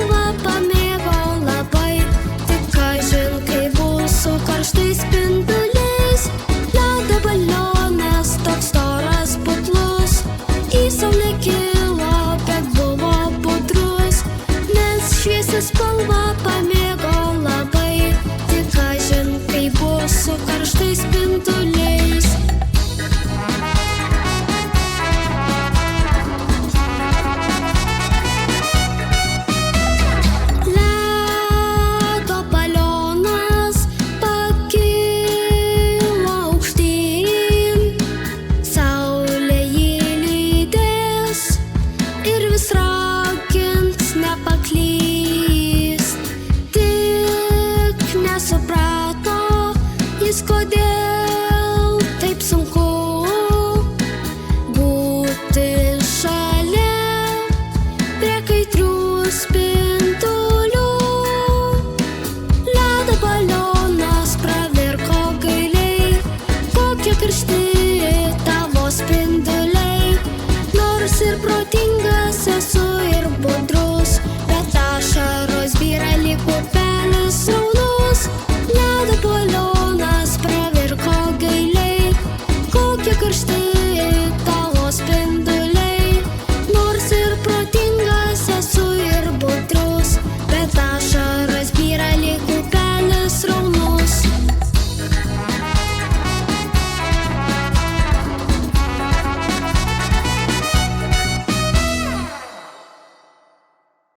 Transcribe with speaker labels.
Speaker 1: spalvą pamėgo labai, tik kažin kaip bus su karštais spinduliais. Ledo balionas toks storas putlus, į saulę kilo, bet buvo budrus, nes šviesią spalvą pamėgo labai, tik kažin kaip bus su karštais spinduliais. Ledo balionas pakilo aukštyn, saulė jį lydės ir vis ragins nepaklyst. Tik nesuprato jis, kodėl taip sunku būti šalia prie kaitrių spindulių. Ledo balionas pravirko gailiai, kokie karšti tavo spinduliai, nors ir pro